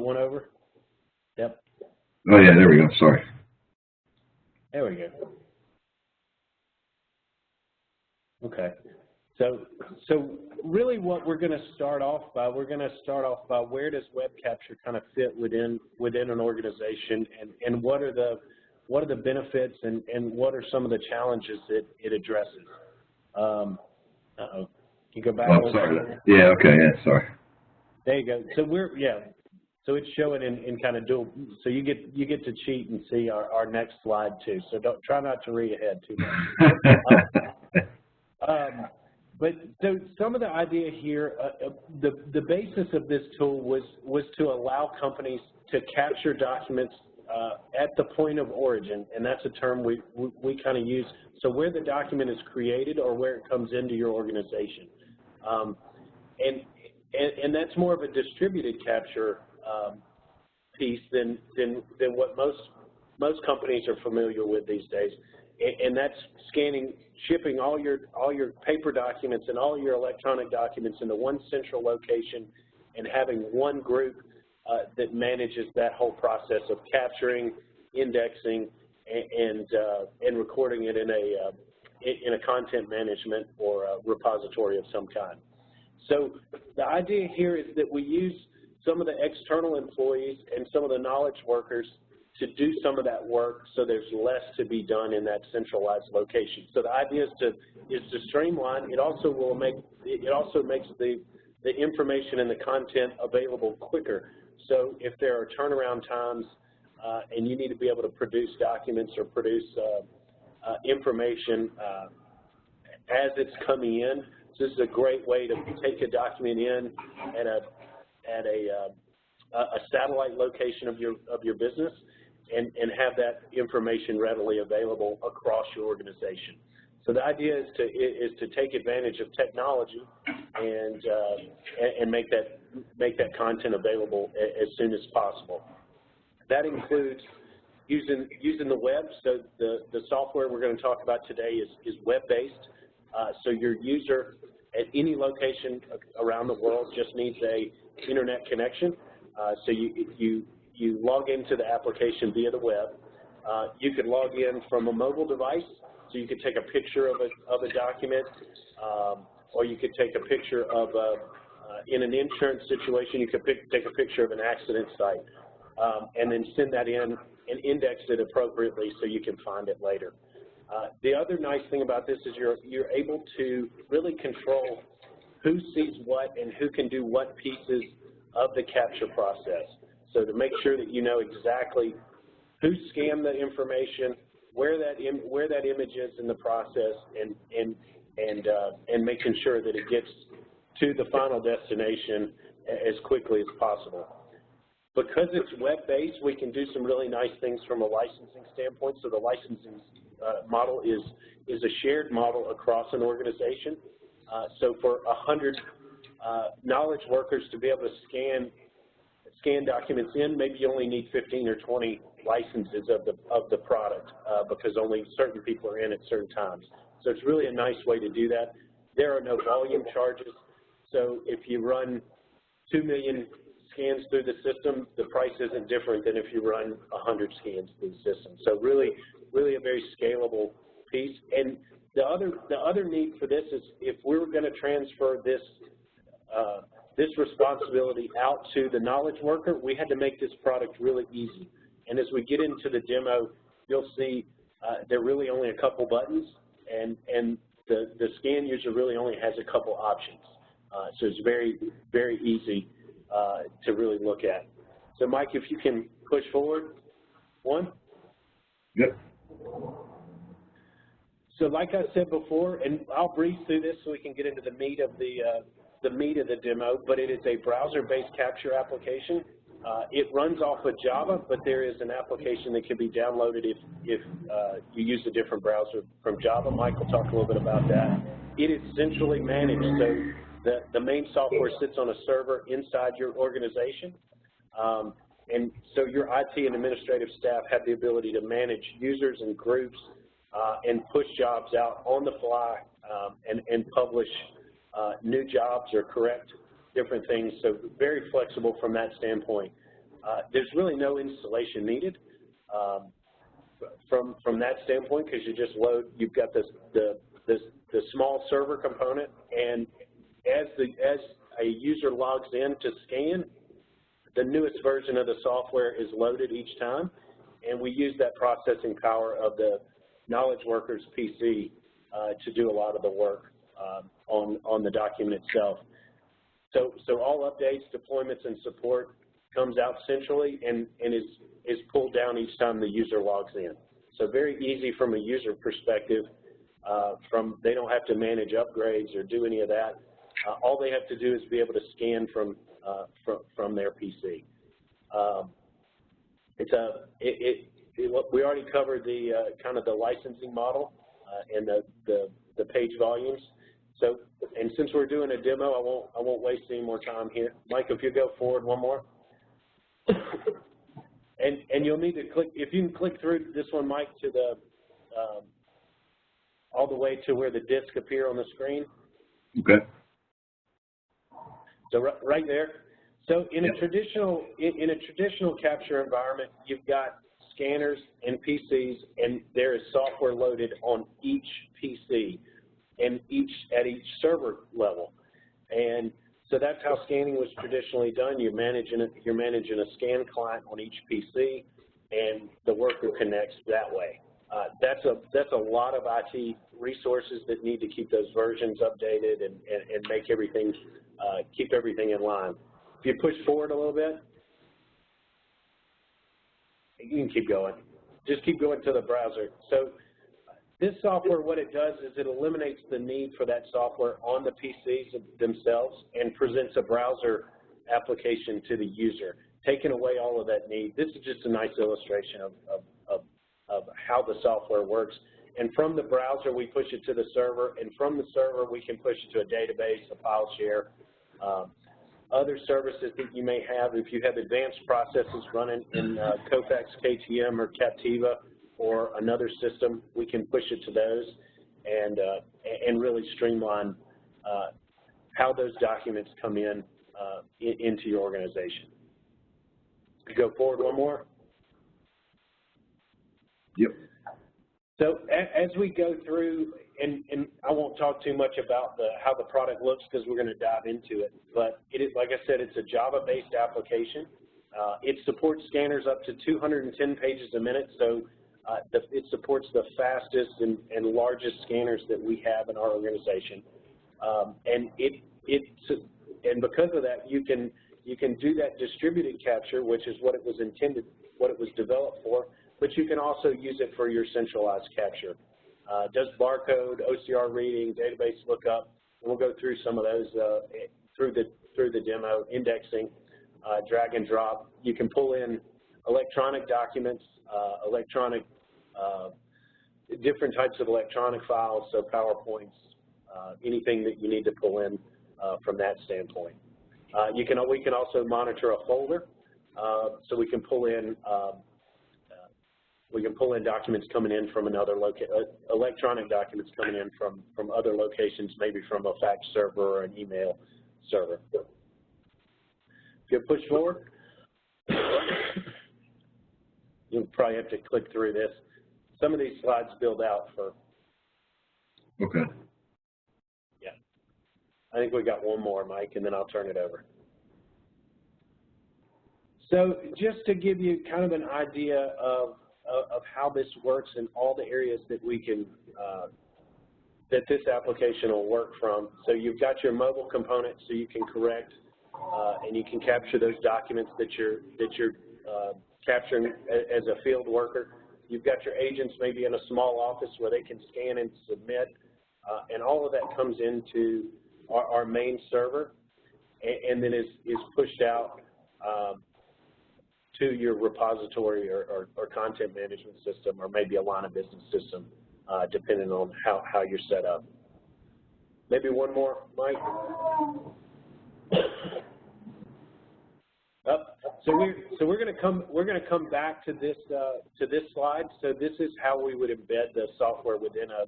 one over? Yep. Oh yeah, there we go. Sorry. There we go. Okay. So really what we're going to start off by, where does web capture kind of fit within an organization, and what are the benefits, and what are some of the challenges that it addresses? Uh-oh. Can you go back? Oh, sorry. Yeah, okay, yeah, sorry. There you go. So so it's showing in kind of dual, so you get to cheat and see our next slide too. So try not to read ahead too much. But so some of the idea here, the basis of this tool was to allow companies to capture documents at the point of origin, and that's a term we kind of use. So where the document is created or where it comes into your organization, and that's more of a distributed capture piece than what most companies are familiar with these days. And that's shipping all your paper documents and all your electronic documents into one central location, and having one group that manages that whole process of capturing, indexing, and recording it in a content management or a repository of some kind. So the idea here is that we use some of the external employees and some of the knowledge workers to do some of that work, so there's less to be done in that centralized location. So the idea is to streamline. It also makes the information and the content available quicker. So if there are turnaround times and you need to be able to produce documents or produce information as it's coming in, so this is a great way to take a document in at a satellite location of your business, and have that information readily available across your organization. So the idea is to take advantage of technology and make that content available as soon as possible. That includes using the web. So the software we're going to talk about today is web-based. So your user at any location around the world just needs a internet connection. So you log into the application via the web. You could log in from a mobile device, so you could take a picture of a document, or you could take a picture of in an insurance situation, you could take a picture of an accident site, and then send that in and index it appropriately so you can find it later. The other nice thing about this is you're able to really control who sees what and who can do what pieces of the capture process. So to make sure that you know exactly who scanned the information, where that image is in the process, and making sure that it gets to the final destination as quickly as possible. Because it's web-based, we can do some really nice things from a licensing standpoint. So the licensing model is a shared model across an organization. So for 100 knowledge workers to be able to scan documents in, maybe you only need 15 or 20 licenses of the product because only certain people are in at certain times. So it's really a nice way to do that. There are no volume charges. So if you run 2 million scans through the system, the price isn't different than if you run 100 scans through the system. So really a very scalable piece. And the other need for this is if we were going to transfer this responsibility out to the knowledge worker, we had to make this product really easy. And as we get into the demo, you'll see there are really only a couple buttons, and the scan user really only has a couple options. So it's very, very easy to really look at. So Mike, if you can push forward one. Yep. So like I said before, and I'll breeze through this so we can get into the meat of the demo, but it is a browser-based capture application. It runs off of Java, but there is an application that can be downloaded if you use a different browser from Java. Mike will talk a little bit about that. It is centrally managed, so the main software sits on a server inside your organization, and so your IT and administrative staff have the ability to manage users and groups and push jobs out on the fly and publish new jobs or correct different things, so very flexible from that standpoint. There's really no installation needed from that standpoint, because you just load. You've got the small server component, and as a user logs in to scan, the newest version of the software is loaded each time, and we use that processing power of the knowledge worker's PC to do a lot of the work on the document itself. So all updates, deployments, and support comes out centrally and is pulled down each time the user logs in. So very easy from a user perspective. They don't have to manage upgrades or do any of that. All they have to do is be able to scan from their PC. We already covered the kind of the licensing model and the page volumes. So, and since we're doing a demo, I won't waste any more time here. Mike, if you go forward one more. And you'll need to click, if you can click through this one, Mike, to the all the way to where the disc appear on the screen. Okay. So right there. So in a traditional capture environment, you've got scanners and PCs, and there is software loaded on each PC and at each server level. And so that's how scanning was traditionally done. You're managing a scan client on each PC, and the worker connects that way. That's a lot of IT resources that need to keep those versions updated and make everything keep everything in line. If you push forward a little bit, you can keep going. Just keep going to the browser. So this software, what it does is it eliminates the need for that software on the PCs themselves and presents a browser application to the user, taking away all of that need. This is just a nice illustration of how the software works. And from the browser, we push it to the server, and from the server, we can push it to a database, a file share, other services that you may have. If you have advanced processes running in Kofax, KTM, or Captiva, or another system, we can push it to those and really streamline how those documents come into your organization. Go forward one more. Yep. So as we go through, and I won't talk too much about how the product looks because we're going to dive into it, but it is, like I said, it's a Java-based application. It supports scanners up to 210 pages a minute, so it supports the fastest and largest scanners that we have in our organization. And because of that, you can do that distributed capture, which is what it was intended, what it was developed for, but you can also use it for your centralized capture. Does barcode, OCR reading, database lookup, and we'll go through some of those through the demo, indexing, drag and drop. You can pull in electronic documents, different types of electronic files, so PowerPoints, anything that you need to pull in from that standpoint. We can also monitor a folder, so we can pull in documents coming in from another electronic documents coming in from other locations, maybe from a fax server or an email server. If you push forward, you'll probably have to click through this. Some of these slides build out for. Okay. Yeah. I think we got one more, Mike, and then I'll turn it over. So just to give you kind of an idea of how this works and all the areas that we can, that this application will work from. So you've got your mobile component, so you can correct and you can capture those documents that you're capturing as a field worker. You've got your agents maybe in a small office where they can scan and submit, and all of that comes into our main server and then is pushed out to your repository or content management system, or maybe a line of business system, depending on how you're set up. Maybe one more, Mike. So we're going to come back to this slide. So this is how we would embed the software within a